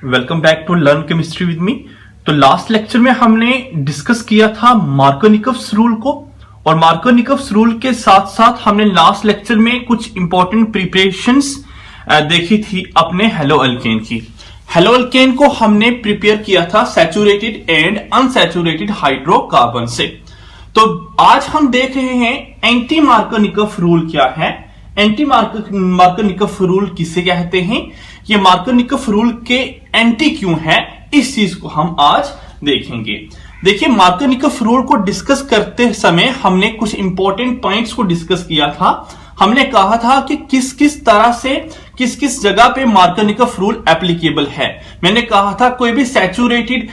Welcome back to learn chemistry with me. तो last lecture में हमने डिस्कस किया था मार्कोनिकव्स रूल को, और मार्कोनिकव्स रूल के साथ साथ हमने लास्ट लेक्चर में कुछ इंपॉर्टेंट प्रिपरेशंस देखी थी अपने हेलो अल्केन की। हेलो अल्केन को हमने प्रिपेयर किया था सैचुरेटेड एंड अनसैचुरेटेड हाइड्रोकार्बन से। तो आज हम देख रहे हैं एंटी मार्कोनिकव रूल क्या है। एंटी मार्कोनिकव रूल किसे कहते हैं, ये मार्कोनिकव रूल के एंटी क्यों है, इस चीज को हम आज देखेंगे। देखिए, मार्कोनिकव रूल को डिस्कस करते समय हमने कुछ इंपॉर्टेंट पॉइंट्स को डिस्कस किया था। हमने कहा था कि किस किस तरह से किस किस जगह पे मार्कोनिकव रूल एप्लीकेबल है। मैंने कहा था कोई भी सैचुरेटेड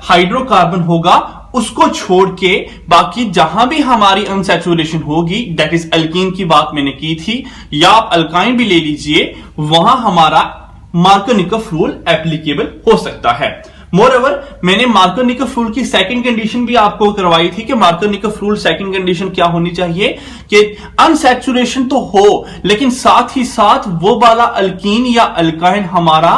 हाइड्रोकार्बन होगा उसको छोड़ के बाकी जहां भी हमारी अनसैचुरेशन होगी, दैट इज अल्कीन की बात मैंने की थी, या आप अल्काइन भी ले लीजिए, वहां हमारा मार्कोनिकव रूल एप्लीकेबल हो सकता है। मोरओवर, मैंने मार्कोनिकव रूल की सेकंड कंडीशन भी आपको करवाई थी कि मार्कोनिकव रूल सेकंड कंडीशन क्या होनी चाहिए कि अनसैचुरेशन तो हो, लेकिन साथ ही साथ वो वाला अल्कीन या अल्काइन हमारा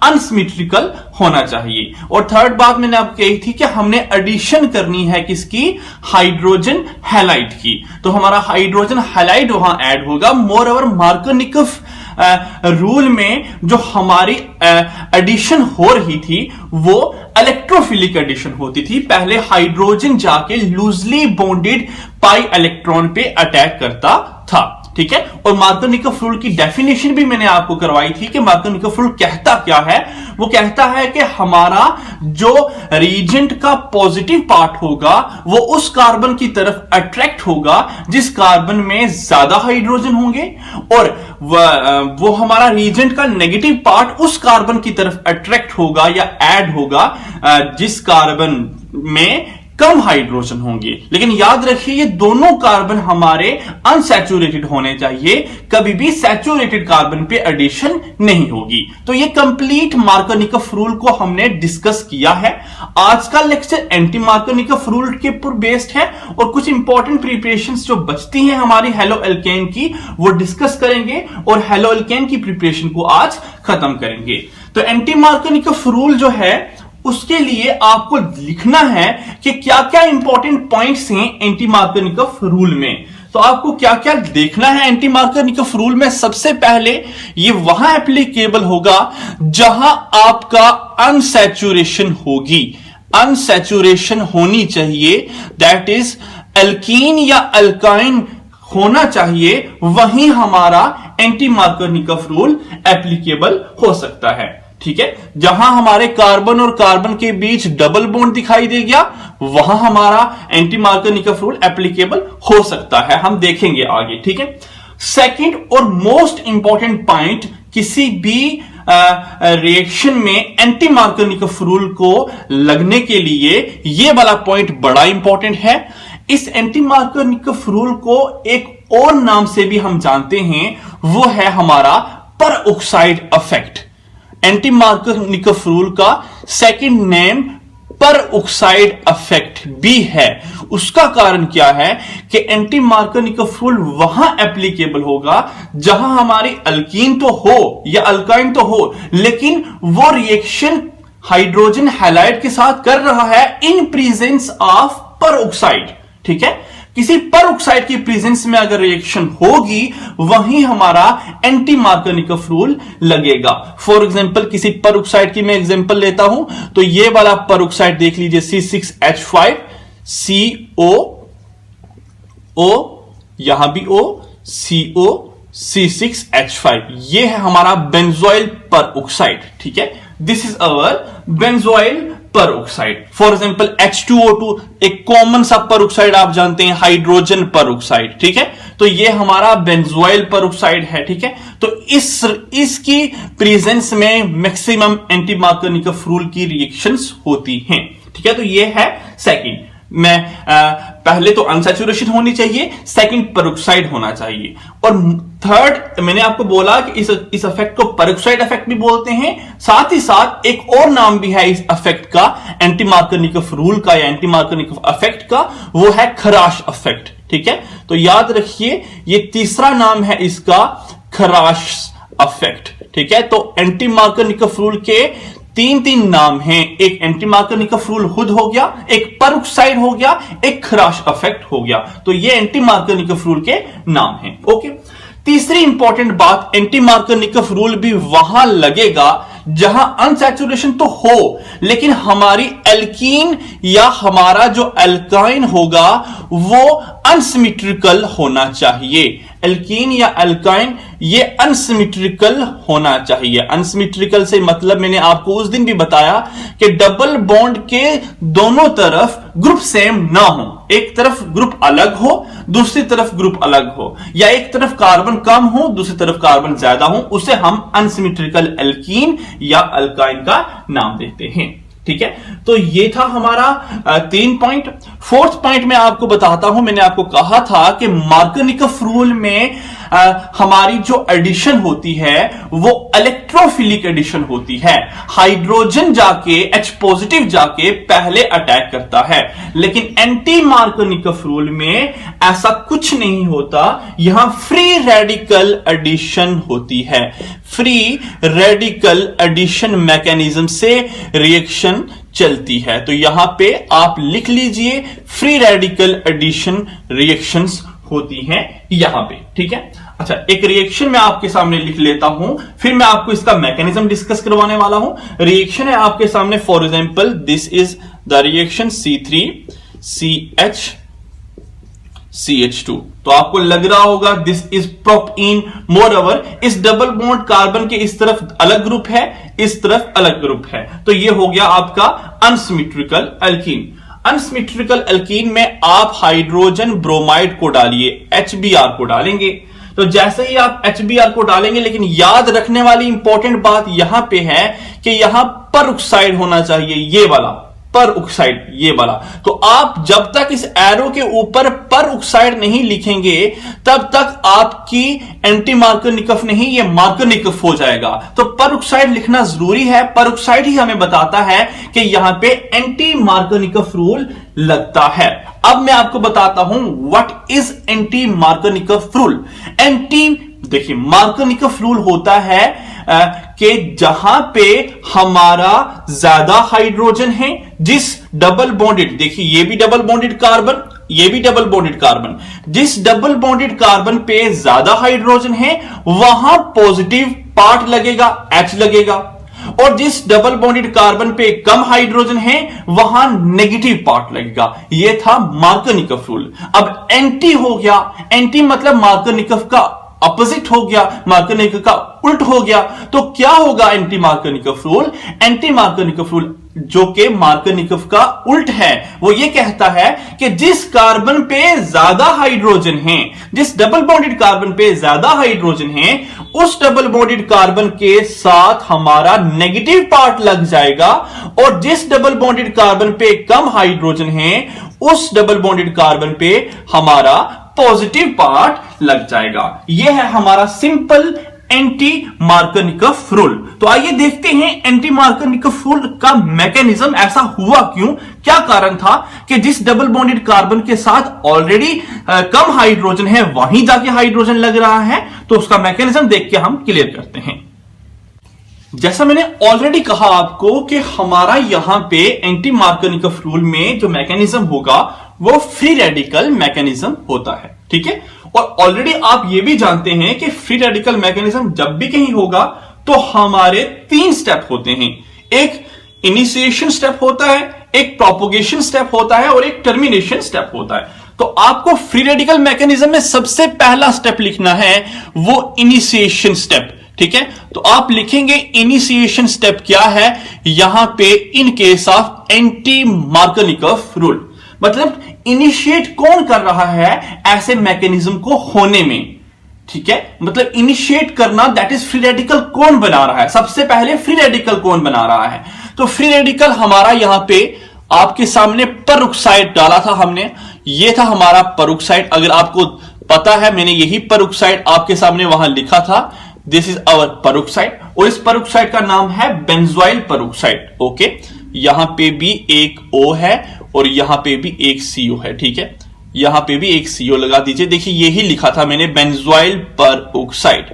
अनसिमेट्रिकल होना चाहिए। और थर्ड बात मैंने आपको कही थी कि हमने एडिशन करनी है किसकी, हाइड्रोजन हैलाइड की। तो हमारा हाइड्रोजन हैलाइड वहां ऐड होगा। मोरओवर, मार्कोनिकव रूल में जो हमारी एडिशन हो रही थी वो इलेक्ट्रोफिलिक एडिशन होती थी। पहले हाइड्रोजन जाके लूजली बॉन्डेड पाई इलेक्ट्रॉन पे अटैक करता था, ठीक है। और मार्कोनिकव रूल की डेफिनेशन भी मैंने आपको करवाई थी कि मार्कोनिकव रूल कहता क्या है। वो कहता है कि हमारा जो रिएजेंट का पॉजिटिव पार्ट होगा वो उस कार्बन की तरफ अट्रैक्ट होगा जिस कार्बन में ज्यादा हाइड्रोजन होंगे, और वो हमारा रिएजेंट का नेगेटिव पार्ट उस कार्बन की तरफ अट्रैक्ट होगा या ऐड होगा जिस कार्बन में कम हाइड्रोजन होंगे। लेकिन याद रखिए, ये दोनों कार्बन हमारे अनसैचुरेटेड होने चाहिए, कभी भी सैचुरेटेड कार्बन पे एडिशन नहीं होगी। तो ये कंप्लीट मार्कोनिकव रूल को हमने डिस्कस किया है। आज का लेक्चर एंटी मार्कोनिकव रूल के ऊपर बेस्ड है, और कुछ इंपॉर्टेंट प्रिपरेशंस जो बचती हैं हमारी हेलो अल्केन की वो डिस्कस करेंगे, और हेलो अल्केन की प्रिपरेशन को आज खत्म करेंगे। तो एंटी मार्कोनिकव रूल जो है उसके लिए आपको लिखना है कि क्या क्या इंपॉर्टेंट पॉइंट्स हैं एंटी मार्कोनिकव रूल में। तो आपको क्या क्या देखना है एंटी मार्कोनिकव रूल में। सबसे पहले ये वहां एप्लीकेबल होगा जहां आपका अनसैचुरेशन होगी, अनसैचुरेशन होनी चाहिए, दैट इज अल्कीन या अल्काइन होना चाहिए, वहीं हमारा एंटी मार्कोनिकव रूल एप्लीकेबल हो सकता है, ठीक है। जहां हमारे कार्बन और कार्बन के बीच डबल बॉन्ड दिखाई दे गया वहां हमारा एंटी मार्कोनिकव रूल एप्लीकेबल हो सकता है, हम देखेंगे आगे, ठीक है। सेकंड और मोस्ट इंपॉर्टेंट पॉइंट, किसी भी रिएक्शन में एंटी मार्कोनिकव रूल को लगने के लिए ये वाला पॉइंट बड़ा इंपॉर्टेंट है। इस एंटी मार्कोनिकव रूल को एक और नाम से भी हम जानते हैं, वो है हमारा पर ऑक्साइड इफेक्ट। एंटी मार्कोनिकव रूल का सेकंड नेम पर ऑक्साइड इफेक्ट भी है। उसका कारण क्या है कि एंटी मार्कोनिकव रूल वहां एप्लीकेबल होगा जहां हमारी अल्कीन तो हो या अल्काइन तो हो, लेकिन वो रिएक्शन हाइड्रोजन हैलाइड के साथ कर रहा है इन प्रेजेंस ऑफ पर ऑक्साइड, ठीक है। किसी पर ऑक्साइड की प्रेजेंस में अगर रिएक्शन होगी वहीं हमारा एंटी मार्कोनिकव रूल लगेगा। फॉर एग्जांपल, किसी पर ऑक्साइड की मैं एग्जांपल लेता हूं, तो ये वाला पर ऑक्साइड देख लीजिए, C6H5 CO O, यहां भी O, CO C6H5, ये है हमारा बेंजोइल पर ऑक्साइड, ठीक है। दिस इज अवर बेंजोइल पर ऑक्साइड। फॉर एग्जांपल H2O2 एक कॉमन सा पर ऑक्साइड आप जानते हैं, हाइड्रोजन पर ऑक्साइड, ठीक है। तो ये हमारा बेंजोइल पर ऑक्साइड है, ठीक है। तो इसकी प्रेजेंस में मैक्सिमम एंटी मार्कोनिकव रूल की रिएक्शंस होती हैं, ठीक है। तो ये है सेकंड में पहले तो अनसैचुरेशन होनी चाहिए, सेकंड पेरोक्साइड होना चाहिए, और थर्ड मैंने आपको बोला कि इस इफेक्ट को पेरोक्साइड इफेक्ट भी बोलते हैं। साथ ही साथ एक और नाम भी है इस इफेक्ट का, एंटी मार्कोनिकव रूल का या एंटी मार्कोनिकव इफेक्ट का, वो है खराश इफेक्ट, ठीक है। तो याद रखिए ये तीसरा नाम है इसका, खराश इफेक्ट, ठीक है। तो एंटी मार्कोनिकव रूल के तीन तीन नाम हैं, एक एंटी मार्कोनिकोव रूल खुद हो गया, एक पेरोक्साइड हो गया, एक खराश इफेक्ट हो गया। तो ये एंटी मार्कोनिकोव रूल के नाम हैं। ओके, तीसरी इंपॉर्टेंट बात, एंटी मार्कोनिकोव रूल भी वहां लगेगा जहां अनसैचुरेशन तो हो, लेकिन हमारी एल्कीन या हमारा जो एल्काइन होगा वो अनसिमेट्रिकल होना चाहिए। एल्कीन या एल्काइन ये अनसिमेट्रिकल होना चाहिए। अनसिमेट्रिकल से मतलब मैंने आपको उस दिन भी बताया कि डबल बॉन्ड के दोनों तरफ ग्रुप सेम ना हो, एक तरफ ग्रुप अलग हो, दूसरी तरफ ग्रुप अलग हो, या एक तरफ कार्बन कम हो, दूसरी तरफ कार्बन ज्यादा हो, उसे हम अनसिमेट्रिकल एल्कीन या अल्काइन का नाम देते हैं। ठीक है, तो ये था हमारा 3 पॉइंट। फोर्थ पॉइंट मैं आपको बताता हूं, मैंने आपको कहा था कि मार्कोनिकोव रूल में हमारी जो एडिशन होती है वो इलेक्ट्रोफिलिक एडिशन होती है। हाइड्रोजन जाके H पॉजिटिव जाके पहले अटैक करता है, लेकिन एंटी मार्कोनिकोव रूल में ऐसा कुछ नहीं होता। यहां फ्री रेडिकल एडिशन होती है। फ्री रेडिकल एडिशन मैकेनिज्म से रिएक्शन चलती है। तो यहां पे आप लिख लीजिए, फ्री रेडिकल एडिशन रिएक्शंस होती हैं यहां पे। ठीक है, अच्छा, एक रिएक्शन मैं आपके सामने लिख लेता हूं, फिर मैं आपको इसका मैकेनिज्म डिस्कस करवाने वाला हूं। रिएक्शन है आपके सामने, for example this is the reaction C3CH CH2। तो आपको लग रहा होगा this is propene. More over इस डबल बॉन्ड कार्बन के इस तरफ अलग ग्रुप है, इस तरफ अलग ग्रुप है, तो ये हो गया आपका अनसिमेट्रिकल एल्कीन। अनसिमेट्रिकल एल्कीन में आप हाइड्रोजन ब्रोमाइड को डालिए, HBr को डालेंगे। तो जैसे ही आप HBr को डालेंगे, लेकिन याद रखने वाली इंपॉर्टेंट बात यहां पे है कि यहां पेरोक्साइड होना चाहिए, ये वाला पेरोक्साइड, ये वाला। तो आप जब तक इस एरो के ऊपर पेरोक्साइड नहीं लिखेंगे तब तक आपकी एंटी मार्कोनिकोव नहीं, ये मार्कोनिकोव हो जाएगा। तो पेरोक्साइड लिखना जरूरी है। पेरोक्साइड ही हमें बताता है कि यहां पे एंटी मार्कोनिकोव रूल लगता है। अब मैं आपको बताता हूं what is anti Markovnikov rule. देखिए, मार्कोनिकोव रूल होता है कि जहां पे हमारा ज्यादा हाइड्रोजन है, जिस डबल बॉन्डेड, देखिए ये भी डबल बॉन्डेड कार्बन, ये भी डबल बॉन्डेड कार्बन, जिस डबल बॉन्डेड कार्बन पे ज्यादा हाइड्रोजन है वहां पॉजिटिव पार्ट लगेगा, H लगेगा, और जिस डबल बॉन्डेड कार्बन पे कम हाइड्रोजन है वहां नेगेटिव पार्ट लगेगा। यह था मार्कोनिकोव रूल। अब एंटी हो गया, एंटी मतलब मार्कोनिकोव का अपोजिट हो गया, मार्कोनिकोव का उल्ट हो गया। तो क्या होगा anti Markovnikov rule? Anti Markovnikov rule जो कि मार्कोनिकोव का उल्ट है, वो ये कहता है कि जिस कार्बन पे ज्यादा हाइड्रोजन है, जिस डबल बॉन्डेड कार्बन पे ज्यादा हाइड्रोजन है, उस डबल बॉन्डेड कार्बन के साथ हमारा नेगेटिव पार्ट लग जाएगा, और जिस डबल बॉन्डेड कार्बन पे कम हाइड्रोजन है उस डबल बॉन्डेड कार्बन पे हमारा पॉजिटिव पार्ट लग जाएगा। यह है हमारा सिंपल एंटी मार्कोनिकोव रूल। तो आइए देखते हैं एंटी मार्कोनिकोव रूल का मैकेनिज्म ऐसा हुआ क्यों, क्या कारण था कि जिस डबल बॉन्डेड कार्बन के साथ ऑलरेडी कम हाइड्रोजन है वहीं जाके हाइड्रोजन लग रहा है। तो उसका मैकेनिज्म देख के हम क्लियर करते हैं। जैसा मैंने ऑलरेडी कहा आपको कि हमारा यहां पे एंटी मार्कोनिकोव रूल में जो मैकेनिज्म होगा वो फ्री रेडिकल मैकेनिज्म होता है। ठीक है, और ऑलरेडी आप ये भी जानते हैं कि फ्री रेडिकल मैकेनिज्म जब भी कहीं होगा तो हमारे 3 स्टेप होते हैं। एक इनिशिएशन स्टेप होता है, एक प्रोपोगेशन स्टेप होता है, और एक टर्मिनेशन स्टेप होता है। तो आपको फ्री रेडिकल मैकेनिज्म में सबसे पहला स्टेप लिखना है वो इनिशिएशन स्टेप। ठीक है, तो आप लिखेंगे इनिशिएशन स्टेप क्या है यहां पे in case of anti Markovnikov rule. मतलब इनिशिएट कौन कर रहा है ऐसे मैकेनिज्म को होने में। ठीक है, मतलब इनिशिएट करना, दैट इज फ्री रेडिकल कौन बना रहा है, सबसे पहले फ्री रेडिकल कौन बना रहा है। तो फ्री रेडिकल हमारा यहां पे आपके सामने पेरोक्साइड डाला था हमने, ये था हमारा पेरोक्साइड। अगर आपको पता है मैंने यही पेरोक्साइड आपके सामने वहां लिखा था, दिस इज आवर पेरोक्साइड, और इस पेरोक्साइड का नाम है बेंजोइल पेरोक्साइड। ओके, यहां पे भी एक O है और यहां पे भी एक CO है। ठीक है, यहां पे भी एक CO लगा दीजिए। देखिए यही लिखा था मैंने, benzoyl peroxide,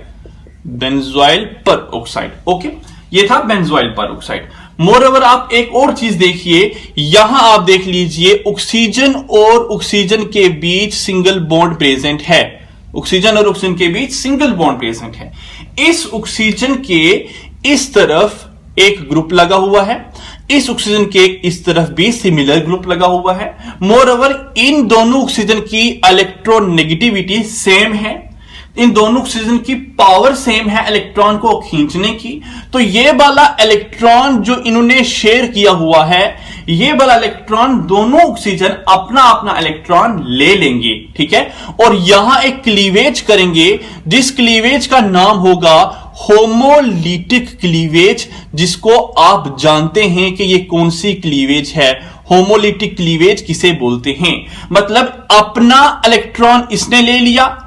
benzoyl peroxide. Okay, ये था बेंजोइल पेरोक्साइड। मोरओवर आप एक और चीज देखिए, यहां आप देख लीजिए ऑक्सीजन और ऑक्सीजन के बीच सिंगल बॉन्ड प्रेजेंट है। ऑक्सीजन और ऑक्सीजन के बीच सिंगल बॉन्ड प्रेजेंट है। इस ऑक्सीजन के इस तरफ एक ग्रुप लगा हुआ है, इस ऑक्सीजन के इस तरफ भी सिमिलर ग्रुप लगा हुआ है। मोरओवर इन दोनों ऑक्सीजन की इलेक्ट्रोनेगेटिविटी सेम है, इन दोनों ऑक्सीजन की पावर सेम है इलेक्ट्रॉन को खींचने की। तो ये वाला इलेक्ट्रॉन जो इन्होंने शेयर किया हुआ है, ये वाला इलेक्ट्रॉन दोनों ऑक्सीजन अपना अपना इलेक्ट्रॉन ले लेंगे, ठीक है, और यहां एक क्लीवेज करेंगे जिस क्लीवेज का नाम होगा होमोलिटिक क्लीवेज, जिसको आप जानते हैं कि ये कौन सी क्लीवेज है। होमोलिटिक क्लीवेज किसे बोलते हैं? मतलब अपना इलेक्ट्रॉन इसने ले लिया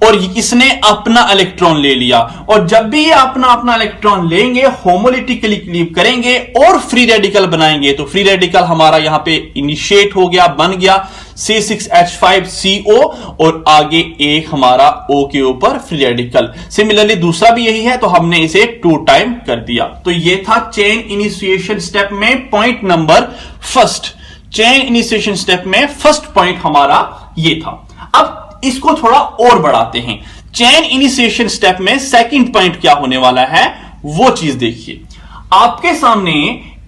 और इसने अपना इलेक्ट्रॉन ले लिया, और जब भी ये अपना अपना इलेक्ट्रॉन लेंगे होमोलिटिकली क्लीव करेंगे और फ्री रेडिकल बनाएंगे। तो फ्री रेडिकल हमारा यहां पे इनिशिएट हो गया, बन गया C6H5CO और आगे एक हमारा O के ऊपर फ्री रेडिकल। सिमिलरली दूसरा भी यही है, तो हमने इसे 2 टाइम कर दिया। तो ये था चेन इनिशिएशन स्टेप में point number first. Chain initiation step में फर्स्ट पॉइंट हमारा ये था। अब इसको थोड़ा और बढ़ाते हैं। चेन इनिशिएशन स्टेप में सेकंड पॉइंट क्या होने वाला है वो चीज देखिए। आपके सामने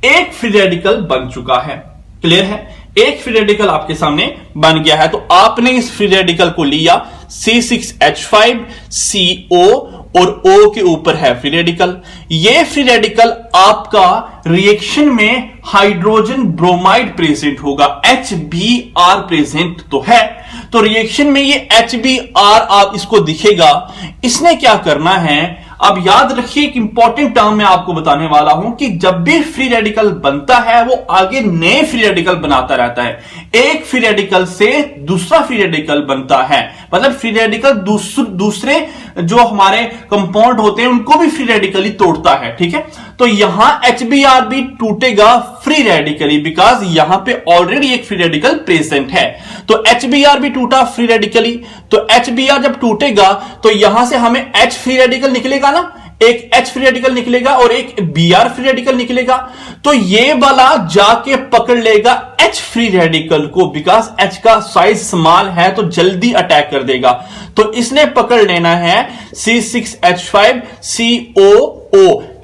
एक फ्री रेडिकल बन चुका है, क्लियर है, एक फ्री रेडिकल आपके सामने बन गया है। तो आपने इस फ्री रेडिकल को लिया, C6H5CO और O के ऊपर है फ्री रेडिकल। ये फ्री रेडिकल आपका रिएक्शन में हाइड्रोजन ब्रोमाइड प्रेजेंट होगा, HBr प्रेजेंट तो है, तो रिएक्शन में ये HBr आप इसको दिखेगा। इसने क्या करना है, अब याद रखिए एक इंपॉर्टेंट टर्म मैं आपको बताने वाला हूं कि जब भी फ्री रेडिकल बनता है वो आगे नए फ्री रेडिकल बनाता रहता है। एक फ्री रेडिकल से दूसरा फ्री रेडिकल बनता है, मतलब फ्री रेडिकल दूसरे जो हमारे कंपाउंड होते हैं उनको भी फ्री रेडिकली तोड़ता है, ठीक है। तो यहां HBr भी टूटेगा फ्री रेडिकली, बिकॉज यहां पे ऑलरेडी एक फ्री रेडिकल प्रेजेंट है। तो HBr भी टूटा फ्री रेडिकली, तो HBr जब टूटेगा तो यहां से हमें H फ्री रेडिकल निकलेगा ना, एक H फ्री रेडिकल निकलेगा और एक Br फ्री रेडिकल निकलेगा। तो ये वाला जाके पकड़ लेगा H फ्री रेडिकल को, बिकॉज H का साइज स्मॉल है तो जल्दी अटैक कर देगा। तो इसने पकड़ लेना है C6H5CO।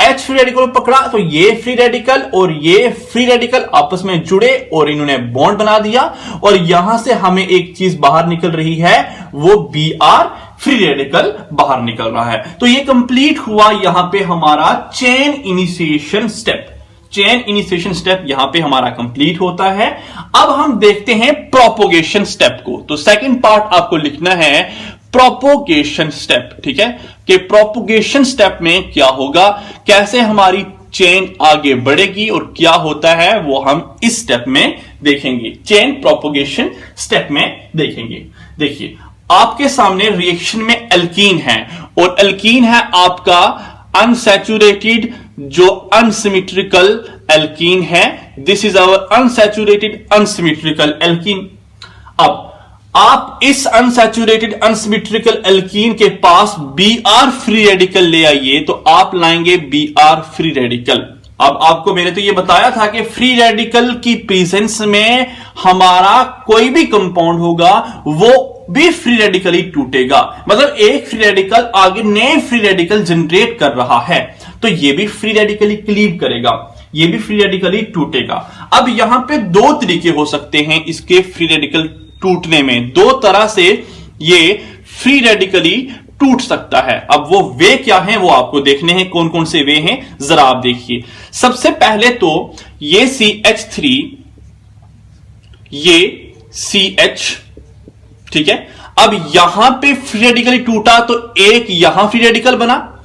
H फ्री रेडिकल को पकड़ा तो ये फ्री रेडिकल और ये फ्री रेडिकल आपस में जुड़े और इन्होंने बॉन्ड बना दिया, और यहां से हमें एक चीज बाहर निकल रही है, वो Br फ्री रेडिकल बाहर निकल रहा है। तो ये कंप्लीट हुआ यहां पे हमारा chain initiation step. Chain initiation step यहां पे हमारा कंप्लीट होता है। अब हम देखते हैं प्रोपोगेशन स्टेप को। तो सेकंड पार्ट आपको लिखना है प्रोपोगेशन स्टेप, ठीक है, कि प्रोपोगेशन स्टेप में क्या होगा, कैसे हमारी चेन आगे बढ़ेगी और क्या होता है वो हम इस स्टेप में देखेंगे, चेन प्रोपोगेशन स्टेप में देखेंगे। देखिए आपके सामने रिएक्शन में एल्कीन है, और एल्कीन है आपका अनसैचुरेटेड जो अनसिमेट्रिकल एल्कीन है। This is our unsaturated unsymmetrical alkene. अब आप इस अनसैचुरेटेड अनसिमेट्रिकल एल्कीन के पास Br फ्री रेडिकल ले आइए, तो आप लाएंगे Br फ्री रेडिकल। अब आपको मैंने तो ये बताया था कि फ्री रेडिकल की प्रेजेंस में हमारा कोई भी कंपाउंड होगा वो भी फ्री रेडिकली टूटेगा, मतलब एक फ्री रेडिकल आगे नए फ्री रेडिकल जनरेट कर रहा है, तो ये भी फ्री रेडिकली क्लीव करेगा, ये भी फ्री रेडिकली टूटेगा। अब यहां पे दो तरीके हो सकते हैं इसके फ्री रेडिकल टूटने में, दो तरह से ये फ्री रेडिकली टूट सकता है। अब वो वे क्या हैं वो आपको देखने हैं, कौन कौन से वे हैं जरा आप देखिए। सबसे पहले तो ये CH3, ये CH, ठीक है। अब यहां पे फ्री रेडिकली टूटा तो एक यहां फ्री रेडिकल बना,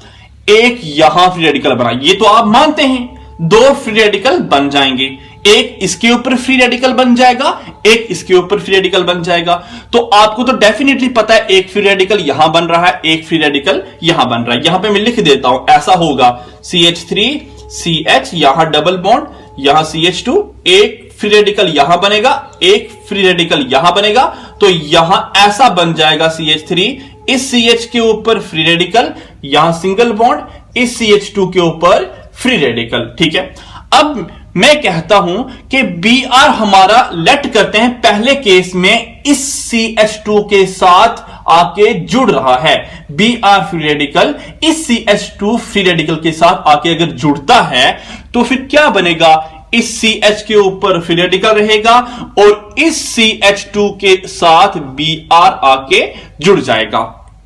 एक यहां फ्री रेडिकल बना, ये तो आप मानते हैं दो फ्री रेडिकल बन जाएंगे, एक इसके ऊपर फ्री रेडिकल बन जाएगा, एक इसके ऊपर फ्री रेडिकल बन जाएगा। तो आपको तो डेफिनेटली पता है एक फ्री रेडिकल यहां बन रहा है, एक फ्री रेडिकल यहां बन रहा है। यहां पे मैं लिख देता हूं, ऐसा होगा CH3 CH, यहां डबल बॉन्ड, यहां CH2, एक फ्री रेडिकल यहां बनेगा, एक फ्री रेडिकल यहां बनेगा, तो यहां ऐसा बन जाएगा CH3, इस CH के ऊपर फ्री रेडिकल, यहां सिंगल बॉन्ड, इस CH2 के ऊपर फ्री रेडिकल, ठीक है। अब मैं कहता हूं कि Br हमारा लेट करते हैं पहले केस में इस CH2 के साथ आके जुड़ रहा है। Br फ्री रेडिकल इस CH2 फ्री रेडिकल के साथ आके अगर जुड़ता है तो फिर क्या बनेगा, इस CH के ऊपर फ्री रेडिकल रहेगा और इस CH2 के साथ Br आके जुड़ जाएगा।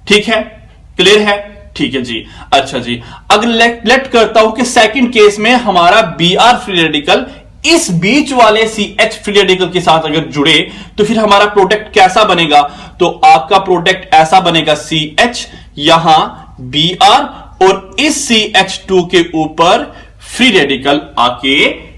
ठीक है, क्लियर है? ठीक है जी। अच्छा जी, अगर लेट करता हूं कि सेकंड केस में हमारा Br फ्री रेडिकल इस बीच वाले CH फ्री रेडिकल के साथ अगर जुड़े तो फिर हमारा प्रोडक्ट कैसा बनेगा, तो आपका प्रोडक्ट ऐसा बनेगा, CH यहां Br और इस CH2 के ऊपर फ्री रेडिकल आके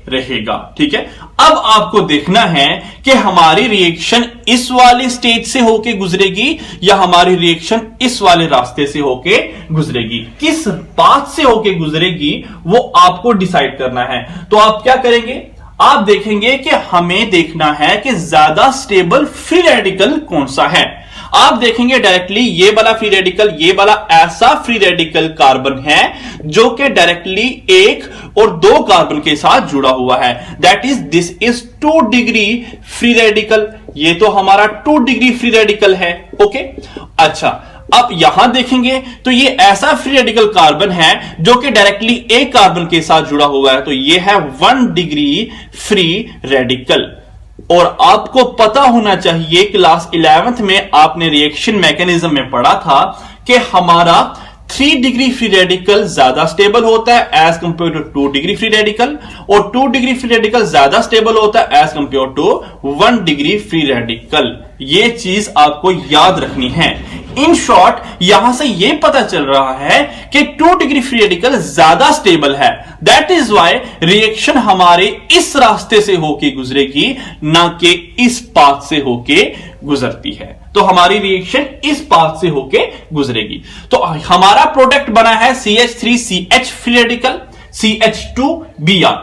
रहेगा। ठीक है, अब आपको देखना है कि हमारी रिएक्शन इस वाले स्टेज से होके गुजरेगी या हमारी रिएक्शन इस वाले रास्ते से होके गुजरेगी। किस पाथ से होके गुजरेगी वो आपको डिसाइड करना है। तो आप क्या करेंगे, आप देखेंगे कि हमें देखना है कि ज्यादा स्टेबल फ्री रेडिकल कौन सा है। आप देखेंगे डायरेक्टली ये वाला फ्री रेडिकल, ये वाला ऐसा फ्री रेडिकल कार्बन है जो कि डायरेक्टली 1 और 2 कार्बन के साथ जुड़ा हुआ है। That is this is 2 degree free radical. ये तो हमारा 2 डिग्री फ्री रेडिकल है। ओके, अच्छा, अब यहां देखेंगे तो ये ऐसा फ्री रेडिकल कार्बन है जो कि डायरेक्टली एक कार्बन के साथ जुड़ा हुआ है। तो ये है 1 डिग्री फ्री रेडिकल। और आपको पता होना चाहिए, क्लास 11th में आपने रिएक्शन मैकेनिज्म में पढ़ा था कि हमारा 3 डिग्री फ्री रेडिकल ज्यादा स्टेबल होता है as compare to 2 degree free radical, और 2 डिग्री फ्री रेडिकल ज्यादा स्टेबल होता है as compare to 1 degree free radical. ये चीज आपको याद रखनी है। इन शॉर्ट यहां से यह पता चल रहा है कि 2 डिग्री फ्री रेडिकल ज्यादा स्टेबल है। दैट इज वाई रिएक्शन हमारे इस रास्ते से होके गुजरेगी, ना कि इस पाथ से होके गुजरती है। तो हमारी रिएक्शन इस पाथ से होके गुजरेगी। तो हमारा प्रोडक्ट बना है CH3CH फ्री रेडिकल CH2Br।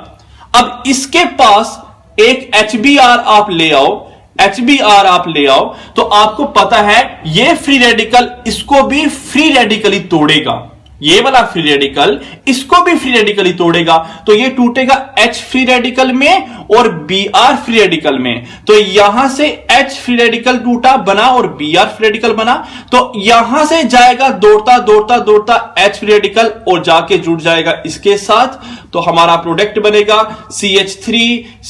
अब इसके पास एक HBr आप ले आओ, HBr आप ले आओ, तो आपको पता है ये फ्री रेडिकल इसको भी फ्री रेडिकली तोड़ेगा। ये वाला फ्री रेडिकल इसको भी फ्री रेडिकली तोड़ेगा। तो ये टूटेगा H फ्री रेडिकल में और Br फ्री रेडिकल में। तो यहां से H फ्री रेडिकल टूटा बना और Br फ्री रेडिकल बना। तो यहां से जाएगा दौड़ता दौड़ता दौड़ता H फ्री रेडिकल और जाके जुड़ जाएगा इसके साथ। तो हमारा प्रोडक्ट बनेगा CH3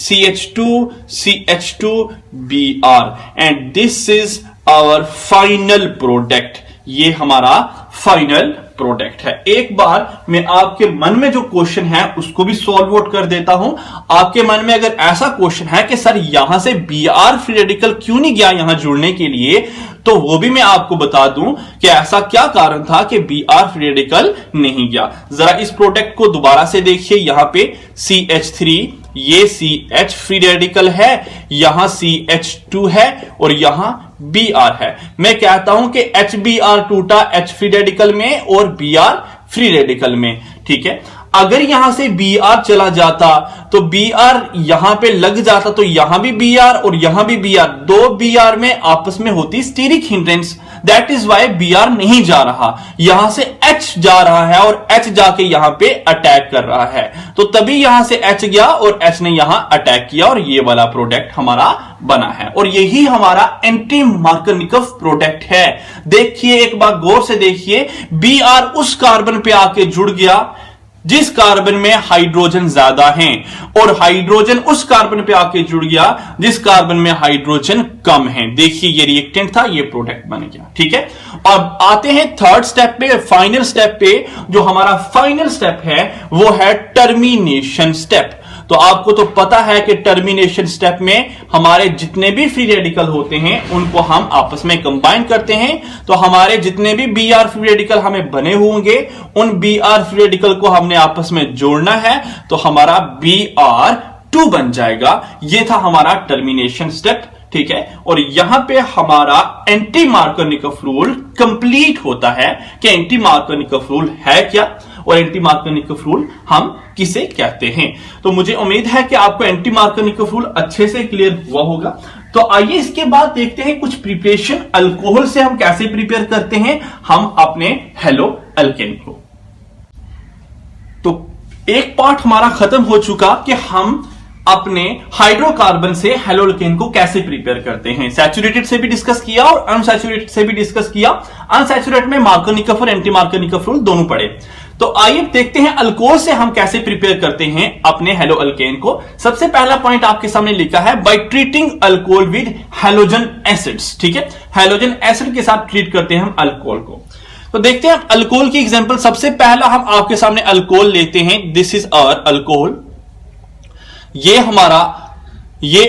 CH2 CH2Br and this is our final product. ये हमारा फाइनल प्रोडक्ट है। एक बार मैं आपके मन में जो क्वेश्चन है उसको भी सॉल्व आउट कर देता हूं। आपके मन में अगर ऐसा क्वेश्चन है कि सर यहां से Br फ्री रेडिकल क्यों नहीं गया यहां जुड़ने के लिए, तो वो भी मैं आपको बता दूं कि ऐसा क्या कारण था कि Br फ्री रेडिकल नहीं गया। जरा इस प्रोडक्ट को दोबारा से देखिए। यहां पे CH3, ये CH फ्री रेडिकल है, यहां CH2 है और यहां Br है। मैं कहता हूं कि HBr टूटा H फ्री रेडिकल में और Br फ्री रेडिकल में। ठीक है, अगर यहां से Br चला जाता तो Br यहां पे लग जाता, तो यहां भी Br और यहां भी Br, दो Br में आपस में होती steric hindrance. That is why Br नहीं जा रहा, यहां से H जा रहा है और H जाके यहां पे अटैक कर रहा है। तो तभी यहां से H गया और H ने यहां अटैक किया और ये वाला प्रोडक्ट हमारा बना है। और यही हमारा एंटी मार्कोनिकोव प्रोडक्ट है। देखिए, एक बार गौर से देखिए, Br उस कार्बन पे आके जुड़ गया जिस कार्बन में हाइड्रोजन ज्यादा हैं और हाइड्रोजन उस कार्बन पे आके जुड़ गया जिस कार्बन में हाइड्रोजन कम है। देखिए, ये रिएक्टेंट था, ये प्रोडक्ट बन गया। ठीक है, अब आते हैं थर्ड स्टेप पे, फाइनल स्टेप पे। जो हमारा फाइनल स्टेप है वो है टर्मिनेशन स्टेप। तो आपको तो पता है कि टर्मिनेशन स्टेप में हमारे जितने भी फ्री रेडिकल होते हैं उनको हम आपस में कंबाइन करते हैं। तो हमारे जितने भी Br फ्री रेडिकल हमें बने होंगे उन Br फ्री रेडिकल को हमने आपस में जोड़ना है, तो हमारा Br2 बन जाएगा। यह था हमारा टर्मिनेशन स्टेप। ठीक है, और यहां पे हमारा एंटी मार्कोनिकोव रूल कंप्लीट होता है कि एंटी मार्कोनिकोव रूल है क्या और एंटी मार्कोनिकोव रूल हम किसे कहते हैं। तो मुझे उम्मीद है कि आपको एंटी मार्कोनिकोव रूल अच्छे से क्लियर हुआ होगा। तो आइए इसके बाद देखते हैं कुछ प्रिपरेशन अल्कोहल से हम कैसे प्रिपेयर करते हैं हम अपने हेलो अल्केन को। तो एक पार्ट हमारा खत्म हो चुका कि हम अपने हाइड्रोकार्बन से हेलोअल्केन को कैसे प्रिपेयर करते हैं। सैचुरेटेड से भी डिस्कस किया और अनसैचुरेटेड से भी डिस्कस किया। अनसैचुरेटेड में मार्कोनिकफ और एंटी मार्कोनिकफ रूल दोनों पढ़े। तो आइए देखते हैं अल्कोहल से हम कैसे प्रिपेयर करते हैं अपने हेलोअल्केन को। सबसे पहला पॉइंट आपके सामने लिखा है, by treating alcohol with halogen acids. ठीक है, हैलोजन एसिड के साथ ट्रीट करते हैं हम अल्कोहल को। तो देखते हैं अल्कोहल की एग्जांपल। सबसे पहला हम आपके सामने अल्कोहल लेते हैं। This is our alcohol. ये हमारा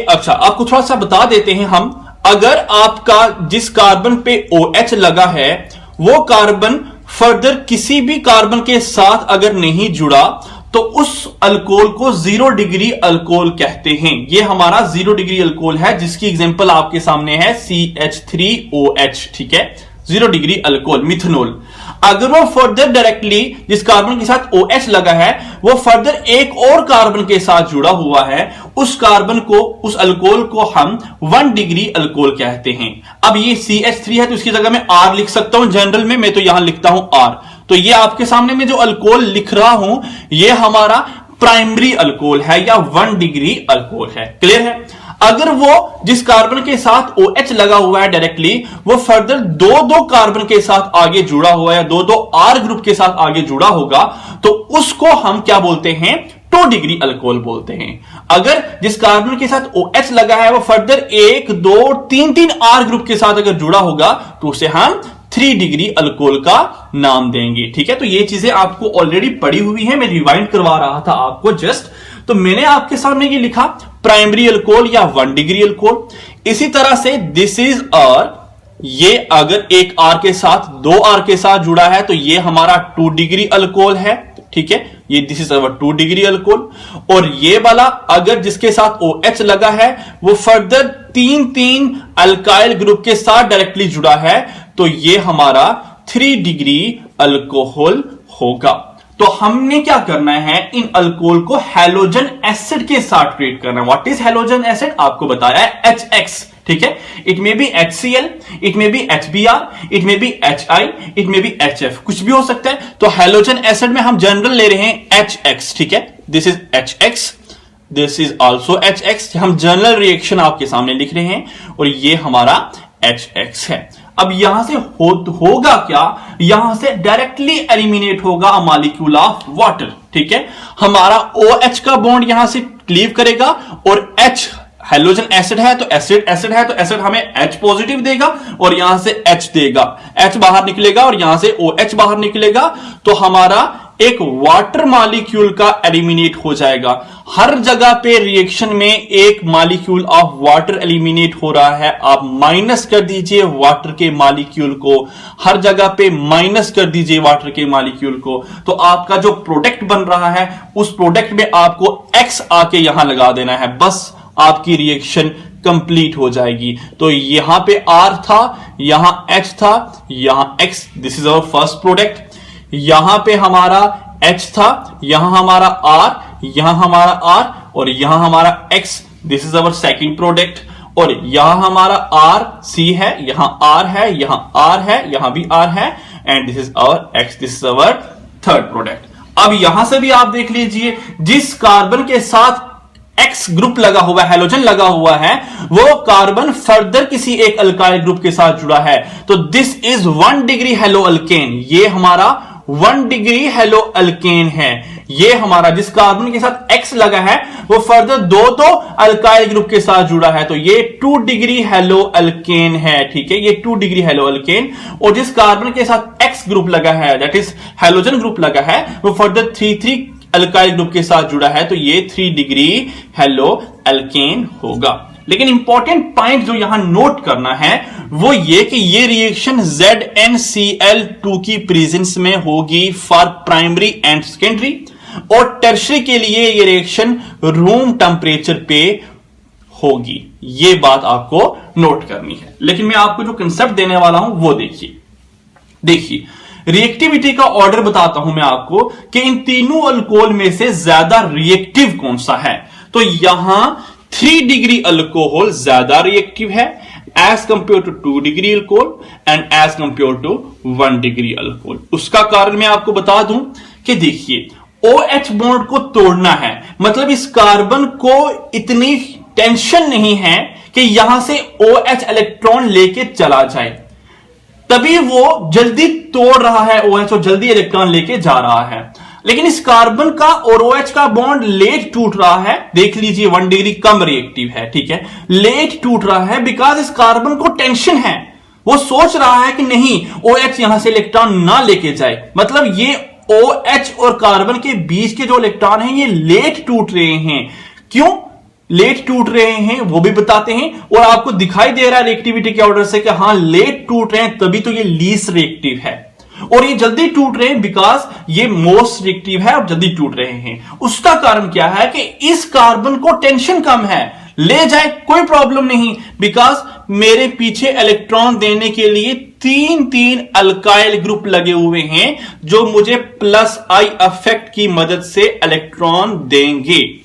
अच्छा आपको थोड़ा सा बता देते हैं हम, अगर आपका जिस कार्बन पे OH लगा है वो कार्बन फर्दर किसी भी कार्बन के साथ अगर नहीं जुड़ा तो उस अल्कोहल को 0 डिग्री अल्कोहल कहते हैं। ये हमारा 0 डिग्री अल्कोहल है, जिसकी एग्जांपल आपके सामने है CH3OH। ठीक है, 0 डिग्री अल्कोहल मिथनॉल। अगर वो फर्दर डायरेक्टली जिस कार्बन के साथ OH लगा है वो फर्दर एक और कार्बन के साथ जुड़ा हुआ है, उस कार्बन को, उस अल्कोहल को हम 1 डिग्री अल्कोहल कहते हैं। अब ये CH3 है तो इसकी जगह मैं R लिख सकता हूं। जनरल में मैं तो यहां लिखता हूं R। तो ये आपके सामने में जो अल्कोहल लिख रहा हूं ये हमारा प्राइमरी अल्कोहल है या 1 डिग्री अल्कोहल है। क्लियर है। अगर वो जिस कार्बन के साथ OH लगा हुआ है डायरेक्टली वो फर्दर दो कार्बन के साथ आगे जुड़ा हुआ है या दो R ग्रुप के साथ आगे जुड़ा होगा तो उसको हम क्या बोलते हैं, 2 डिग्री अल्कोहल बोलते हैं। अगर जिस कार्बन के साथ OH लगा है वो फर्दर 1, 2, 3 R ग्रुप के साथ अगर जुड़ा होगा तो उसे हम 3 डिग्री अल्कोहल का नाम देंगे। ठीक है, तो ये चीजें आपको ऑलरेडी पढ़ी हुई है, मैं रिवाइंड करवा रहा था आपको जस्ट। तो मैंने आपके सामने ये लिखा प्राइमरी अल्कोहल या 1 डिग्री अल्कोहल। इसी तरह से दिस इज आर, ये अगर एक R के साथ 2 R के साथ जुड़ा है तो ये हमारा 2 डिग्री अल्कोहल है। ठीक है, ये this is our 2 degree alcohol. और ये वाला अगर जिसके साथ OH लगा है वो फर्दर 3 अल्काइल ग्रुप के साथ डायरेक्टली जुड़ा है तो ये हमारा 3 डिग्री अल्कोहल होगा। तो हमने क्या करना है, इन अल्कोहल को हैलोजन एसिड के साथ ट्रीट करना है। व्हाट इज हैलोजन एसिड, आपको बताया है HX। ठीक है, it may be HCl, it may be HBr, it may be HI, it may be HF, कुछ भी हो सकता है। तो हैलोजन एसिड में हम जनरल ले रहे हैं HX। ठीक है, this is HX, this is also HX। हम जनरल रिएक्शन आपके सामने लिख रहे हैं और ये हमारा HX है। अब यहां से होगा क्या, यहां से डायरेक्टली एलिमिनेट होगा अ मॉलिक्यूल ऑफ वाटर। ठीक है, हमारा OH का बॉन्ड यहां से क्लीव करेगा और H हैलोजन एसिड है तो एसिड हमें H पॉजिटिव देगा और यहां से H देगा, H बाहर निकलेगा और यहां से OH बाहर निकलेगा तो हमारा एक वाटर मॉलिक्यूल का एलिमिनेट हो जाएगा। हर जगह पे रिएक्शन में एक मॉलिक्यूल ऑफ वाटर एलिमिनेट हो रहा है। आप माइनस कर दीजिए वाटर के मॉलिक्यूल को, हर जगह पे माइनस कर दीजिए वाटर के मॉलिक्यूल को, तो आपका जो प्रोडक्ट बन रहा है उस प्रोडक्ट में आपको X आके यहां लगा देना है, बस आपकी रिएक्शन कंप्लीट हो जाएगी। तो यहां पे R था, यहां H था, यहां X, this is our first product. यहां पे हमारा H था, यहां हमारा R, यहां हमारा R और यहां हमारा X, this is our second product. और यहां हमारा R C है, यहां R है, यहां R है, यहां भी R है and this is our X, this is our third product. अब यहां से भी आप देख लीजिए जिस कार्बन के साथ X ग्रुप लगा हुआ है, हैलोजन लगा हुआ है, वो कार्बन फर्दर किसी एक अल्काइल ग्रुप के साथ जुड़ा है तो दिस इज 1 डिग्री हेलोअल्केन। ये हमारा 1 डिग्री हेलोअल्केन है। ये हमारा जिस कार्बन के साथ X लगा है वो फर्दर दो अल्काइल ग्रुप के साथ जुड़ा है तो ये 2 डिग्री हेलोअल्केन है। ठीक है, ये 2 डिग्री हेलोअल्केन। और जिस कार्बन के साथ X ग्रुप लगा है, दैट इज हैलोजन ग्रुप लगा है, वो फर्दर 3 अल्काइल ग्रुप के साथ जुड़ा है तो ये 3 डिग्री हेलोअल्केन होगा। लेकिन इंपॉर्टेंट पॉइंट जो यहां नोट करना है वो ये कि ये रिएक्शन ZnCl2 की प्रेजेंस में होगी फॉर प्राइमरी एंड सेकेंडरी, और टर्शरी के लिए ये रिएक्शन रूम टेम्परेचर पे होगी। ये बात आपको नोट करनी है। लेकिन मैं आपको जो कंसेप्ट देने वाला हूं वो देखिए रिएक्टिविटी का ऑर्डर बताता हूं मैं आपको कि इन तीनों अल्कोहल में से ज्यादा रिएक्टिव कौन सा है। तो यहां 3 डिग्री अल्कोहल ज्यादा रिएक्टिव है as compare to 2 degree alcohol and as compare to 1 degree alcohol. उसका कारण मैं आपको बता दूं कि देखिए OH बॉन्ड को तोड़ना है, मतलब इस कार्बन को इतनी टेंशन नहीं है कि यहां से OH इलेक्ट्रॉन लेके चला जाए, तभी वो जल्दी तोड़ रहा है OH और जल्दी इलेक्ट्रॉन लेके जा रहा है। लेकिन इस कार्बन का और OH का बॉन्ड लेट टूट रहा है, देख लीजिए 1 डिग्री कम रिएक्टिव है, ठीक है, लेट टूट रहा है बिकॉज इस कार्बन को टेंशन है, वो सोच रहा है कि नहीं OH यहां से इलेक्ट्रॉन ना लेके जाए, मतलब ये OH और कार्बन के बीच के जो इलेक्ट्रॉन हैं ये लेट टूट रहे हैं। क्यों लेट टूट रहे हैं वो भी बताते हैं, और आपको दिखाई दे रहा है रिएक्टिविटी के ऑर्डर से कि हां लेट टूट रहे हैं, तभी तो ये लीस्ट रिएक्टिव है, और ये जल्दी टूट रहे हैं बिकॉज ये मोस्ट रिएक्टिव है और जल्दी टूट रहे हैं। उसका कारण क्या है कि इस कार्बन को टेंशन कम है, ले जाए कोई प्रॉब्लम नहीं, बिकॉज मेरे पीछे इलेक्ट्रॉन देने के लिए तीन अल्काइल ग्रुप लगे हुए हैं जो मुझे प्लस आई इफेक्ट की मदद से इलेक्ट्रॉन देंगे।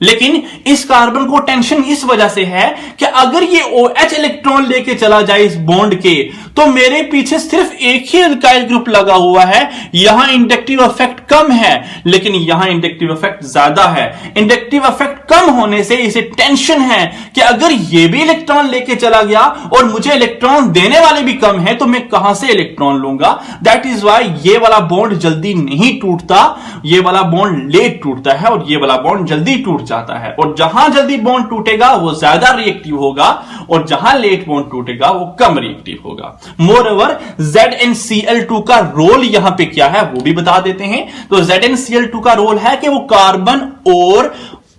लेकिन इस कार्बन को टेंशन इस वजह से है कि अगर ये OH इलेक्ट्रॉन लेके चला जाए इस बॉन्ड के, तो मेरे पीछे सिर्फ एक ही अल्काइल ग्रुप लगा हुआ है, यहां इंडक्टिव इफेक्ट कम है, लेकिन यहां इंडक्टिव इफेक्ट ज्यादा है। इंडक्टिव इफेक्ट कम होने से इसे टेंशन है कि अगर ये भी इलेक्ट्रॉन लेके चला गया और मुझे इलेक्ट्रॉन देने वाले भी कम है, तो मैं कहां से इलेक्ट्रॉन लूंगा। दैट इज वाई ये वाला बॉन्ड जल्दी नहीं टूटता, ये वाला बॉन्ड लेट टूटता है और ये वाला बॉन्ड जल्दी टूट जाता है। और जहां जल्दी बॉन्ड टूटेगा वो ज्यादा रिएक्टिव होगा, और जहां लेट बॉन्ड टूटेगा वो कम रिएक्टिव होगा। मोरओवर ZnCl2 का रोल यहां पे क्या है वो भी बता देते हैं। तो ZnCl2 का रोल है कि वो कार्बन और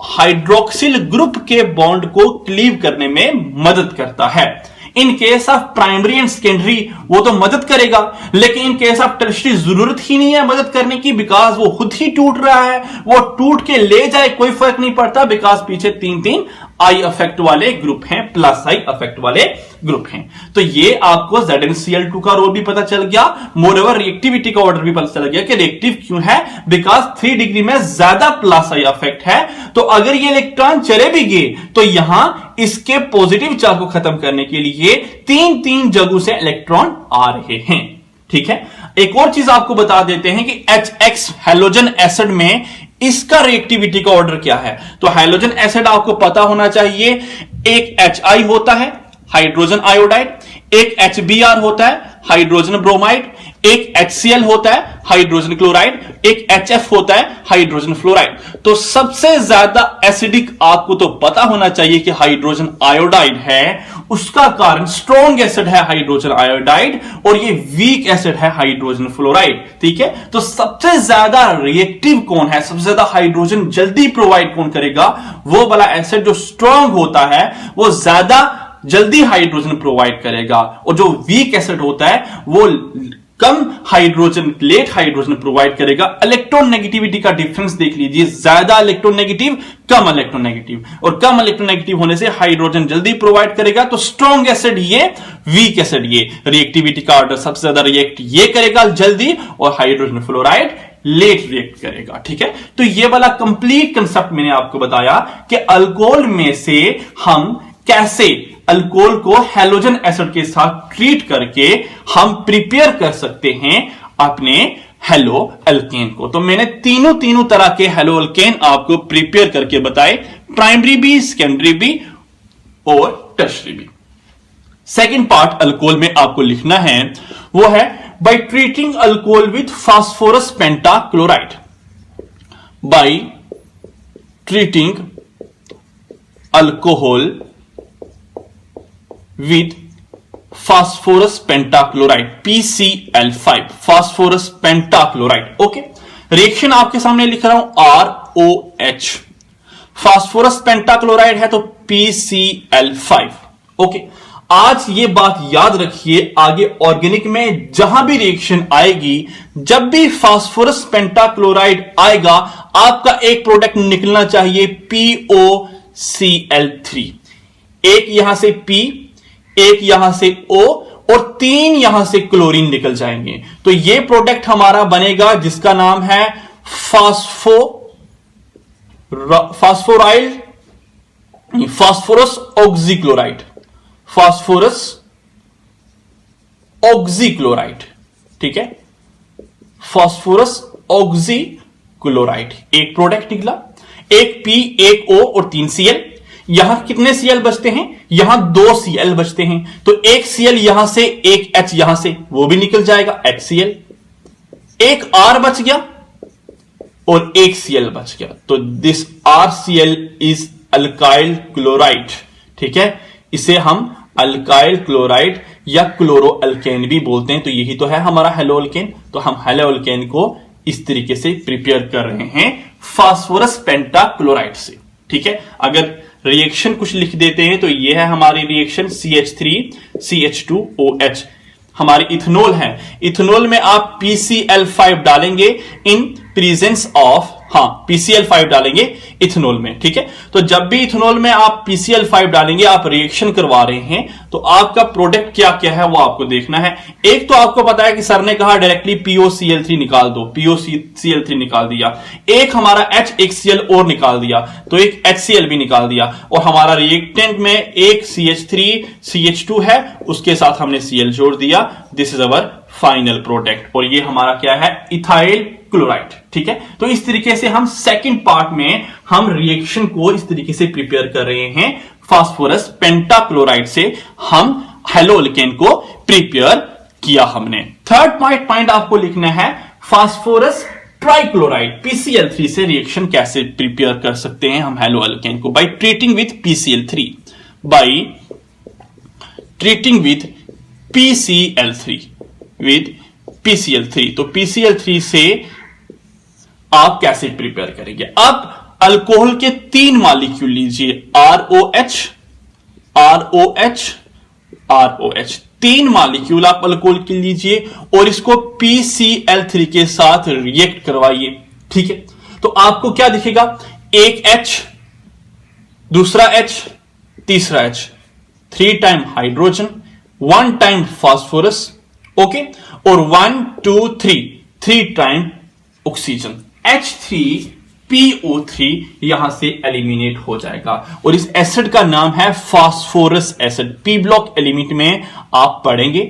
हाइड्रोक्सिल ग्रुप के बॉन्ड को क्लीव करने में मदद करता है। In case of primary and secondary वो तो मदद करेगा, लेकिन इन केस ऑफ टर्शियरी जरूरत ही नहीं है मदद करने की, बिकॉज वो खुद ही टूट रहा है, वो टूट के ले जाए कोई फर्क नहीं पड़ता, बिकॉज पीछे तीन आई इफेक्ट वाले ग्रुप हैं, प्लस आई इफेक्ट वाले ग्रुप हैं। तो ये आपको ZnCl2 का रोल भी पता चल गया। मोरओवर रिएक्टिविटी का ऑर्डर भी पता चल गया कि रिएक्टिव क्यों है, बिकॉज 3 डिग्री में ज्यादा प्लस आई इफेक्ट है। तो अगर ये इलेक्ट्रॉन चले भी गए तो यहां इसके पॉजिटिव चार्ज को खत्म करने के लिए तीन जगहों से इलेक्ट्रॉन आ रहे हैं, ठीक है। एक और चीज आपको बता देते हैं कि HX हैलोजन एसिड में इसका रिएक्टिविटी का ऑर्डर क्या है। तो हैलोजन एसिड आपको पता होना चाहिए, एक HI होता है हाइड्रोजन आयोडाइड, एक HBr होता है हाइड्रोजन ब्रोमाइड, एक HCl होता है हाइड्रोजन क्लोराइड, एक HF होता है हाइड्रोजन फ्लोराइड। तो सबसे ज्यादा एसिडिक आपको तो पता होना चाहिए कि हाइड्रोजन आयोडाइड है, उसका कारण स्ट्रॉन्ग एसिड है हाइड्रोजन आयोडाइड और ये वीक एसिड है हाइड्रोजन फ्लोराइड, ठीक है। तो सबसे ज्यादा रिएक्टिव कौन है, सबसे ज्यादा हाइड्रोजन जल्दी प्रोवाइड कौन करेगा, वो वाला एसिड जो स्ट्रॉन्ग होता है वो ज्यादा जल्दी हाइड्रोजन प्रोवाइड करेगा, और जो वीक एसिड होता है वो कम हाइड्रोजन लेट हाइड्रोजन प्रोवाइड करेगा। इलेक्ट्रोनेगेटिविटी का डिफरेंस देख लीजिए, ज्यादा इलेक्ट्रोनेगेटिव कम इलेक्ट्रोनेगेटिव, और कम इलेक्ट्रोनेगेटिव होने से हाइड्रोजन जल्दी प्रोवाइड करेगा। तो स्ट्रॉन्ग एसिड ये, वीक एसिड ये, रिएक्टिविटी का ऑर्डर सबसे ज्यादा रिएक्ट ये करेगा जल्दी, और हाइड्रोजन फ्लोराइड लेट रिएक्ट करेगा, ठीक है। तो ये वाला कंप्लीट कंसेप्ट मैंने आपको बताया कि अल्कोहल में से हम कैसे अल्कोहल को हैलोजन एसिड के साथ ट्रीट करके हम प्रिपेयर कर सकते हैं अपने हेलो अल्केन को। तो मैंने तीनों तरह के हेलो अल्केन आपको प्रिपेयर करके बताए, प्राइमरी भी, सेकेंडरी भी और टर्शियरी भी। सेकेंड पार्ट अल्कोहल में आपको लिखना है वो है by treating alcohol with phosphorus pentachloride, by treating alcohol with phosphorus pentachloride PCl5, phosphorus pentachloride। Okay, reaction आपके सामने लिख रहा हूं ROH, फास्फोरस पेंटाक्लोराइड है तो PCl5। ओके, आज ये बात याद रखिए, आगे ऑर्गेनिक में जहां भी रिएक्शन आएगी, जब भी फास्फोरस पेंटाक्लोराइड आएगा, आपका एक प्रोडक्ट निकलना चाहिए POCl3, एक यहां से P, एक यहां से O और 3 यहां से क्लोरीन निकल जाएंगे। तो ये प्रोडक्ट हमारा बनेगा जिसका नाम है फास्फोरस ऑक्सीक्लोराइड, फास्फोरस ऑक्सीक्लोराइड, ठीक है, फास्फोरस क्लोराइड। एक प्रोडक्ट निकला, एक P, एक O और 3 Cl। यहां कितने Cl बचते हैं? यहां 2 Cl बचते हैं, तो एक Cl यहां से, एक H यहां से, वो भी निकल जाएगा HCl। एक R बच गया और एक Cl बच गया, तो this RCl is alkyl chloride. ठीक है, इसे हम अल्काइल क्लोराइड या क्लोरो अल्केन भी बोलते हैं। तो यही तो है हमारा हेलो अल्केन। तो हम हेलो अल्केन को इस तरीके से प्रिपेयर कर रहे हैं फास्फोरस पेंटाक्लोराइड से। ठीक है, अगर रिएक्शन कुछ लिख देते हैं तो यह है हमारी रिएक्शन CH3CH2OH हमारी इथेनॉल है। इथेनॉल में आप PCl5 डालेंगे इन प्रेजेंस ऑफ, PCl5 डालेंगे इथेनॉल में। ठीक है, तो जब भी इथेनॉल में आप PCl5 डालेंगे, आप रिएक्शन करवा रहे हैं, तो आपका प्रोडक्ट क्या क्या है वो आपको देखना है। एक तो आपको पता है कि सर ने कहा डायरेक्टली POCl3 निकाल दो, POCl3 निकाल दिया। एक हमारा H, एक Cl और निकाल दिया, तो एक HCl भी निकाल दिया। और हमारा रिएक्टेंट में एक CH3CH2 है, उसके साथ हमने Cl जोड़ दिया। This is our final product, और ये हमारा क्या है? Ethyl chloride. ठीक है, तो इस तरीके से हम सेकंड पार्ट में हम रिएक्शन को इस तरीके से प्रिपेयर कर रहे हैं। फास्फोरस पेंटाक्लोराइड से हम हेलो अल्केन को प्रिपेयर किया हमने। थर्ड पॉइंट आपको लिखना है, फास्फोरस ट्राइक्लोराइड PCl3 से रिएक्शन कैसे प्रिपेयर कर सकते हैं हम हेलो अल्केन को? By treating with PCl3, by treating with PCl3 तो PCl3 से आप कैसे प्रिपेयर करेंगे? अब अल्कोहल के 3 मॉलिक्यूल लीजिए, ROH 3 मॉलिक्यूल आप अल्कोहल के लीजिए और इसको PCl3 के साथ रिएक्ट करवाइए। ठीक है, तो आपको क्या दिखेगा? एक H, दूसरा H, तीसरा H, 3 time hydrogen, 1 time phosphorus, okay, और 1 2 3 टाइम ऑक्सीजन। H3PO3 यहां से एलिमिनेट हो जाएगा और इस एसिड का नाम है phosphorus acid. P block element में आप पढ़ेंगे,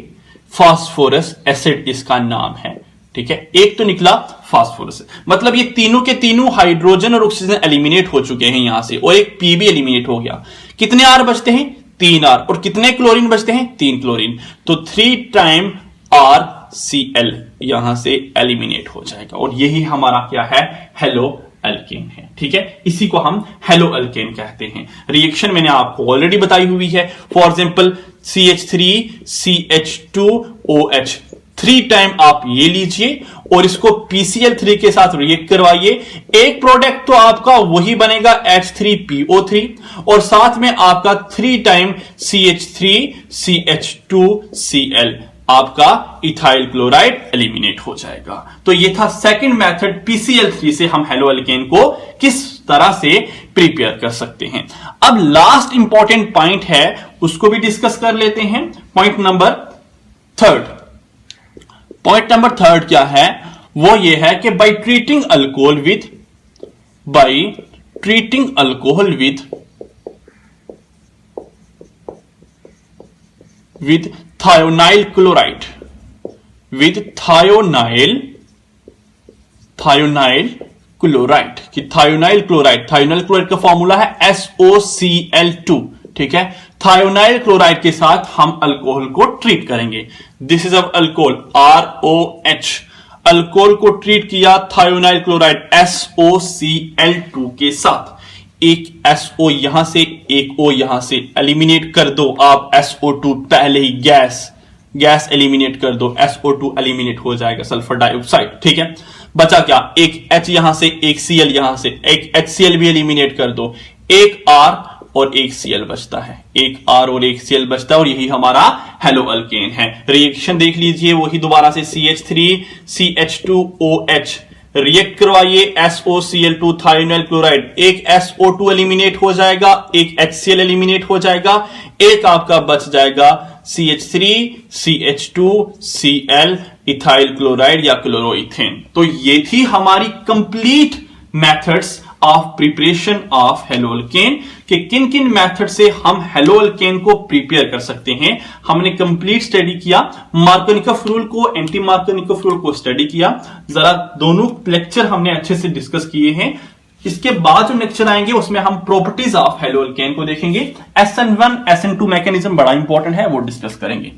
फास्फोरस एसिड इसका नाम है। ठीक है, एक तो निकला फास्फोरस, मतलब ये तीनों के तीनों हाइड्रोजन और ऑक्सीजन एलिमिनेट हो चुके हैं यहां से, और एक पी भी एलिमिनेट हो गया। कितने आर बचते हैं? 3 आर। और कितने क्लोरीन बचते हैं? 3 क्लोरीन। तो 3 टाइम RCl यहां से एलिमिनेट हो जाएगा, और यही हमारा क्या है? हेलो अल्केन है। ठीक है, इसी को हम हेलो अल्केन कहते हैं। रिएक्शन मैंने आपको ऑलरेडी बताई हुई है। फॉर एग्जांपल CH3CH2OH 3 टाइम आप ये लीजिए और इसको PCl3 के साथ रिएक्ट करवाइए। एक प्रोडक्ट तो आपका वही बनेगा H3PO3, और साथ में आपका 3 टाइम CH3CH2Cl आपका इथाइल क्लोराइड एलिमिनेट हो जाएगा। तो ये था सेकंड मेथड, PCl3 से हम हेलो अल्केन को किस तरह से प्रिपेयर कर सकते हैं। अब लास्ट इंपॉर्टेंट पॉइंट है, उसको भी डिस्कस कर लेते हैं। पॉइंट नंबर थर्ड क्या है? वो ये है कि by treating alcohol with thionyl chloride, कि थायोनाइल क्लोराइड का फॉर्मूला है SOCl2। ठीक है, थायोनाइल क्लोराइड के साथ हम अल्कोहल को ट्रीट करेंगे। This is a alcohol ROH, alcohol को ट्रीट किया थायोनाइल क्लोराइड SOCl2 के साथ। एक SO यहां से, एक O यहां से एलिमिनेट कर दो आप। SO2 पहले ही गैस एलिमिनेट कर दो, SO2 एलिमिनेट हो जाएगा, सल्फर डाइऑक्साइड। ठीक है, बचा क्या? एक H यहां से, एक Cl यहां से, एक HCl भी एलिमिनेट कर दो, एक R और एक Cl बचता है, एक R और एक Cl बचता है, और यही हमारा हेलो अल्केन है। रिएक्शन देख लीजिए, वही दोबारा से CH3CH2OH रिएक्ट करवाइए, SOCl2 थायोनाइल क्लोराइड, एक SO2 एलिमिनेट हो जाएगा, एक HCl एलिमिनेट हो जाएगा, एक आपका बच जाएगा CH3CH2Cl इथाइल क्लोराइड या क्लोरोइथेन। तो ये थी हमारी complete methods of preparation of haloalkane, कि किन किन मेथड से हम हेलोअल्केन को प्रिपेयर कर सकते हैं। हमने कंप्लीट स्टडी किया, मार्कोनिकॉफ रूल को, एंटी मार्कोनिकॉफ रूल को स्टडी किया। जरा दोनों लेक्चर हमने अच्छे से डिस्कस किए हैं। इसके बाद जो लेक्चर आएंगे उसमें हम प्रॉपर्टीज ऑफ हेलोअल्केन को देखेंगे। SN1 SN2 मैकेनिज्म बड़ा इंपॉर्टेंट है, वो डिस्कस करेंगे।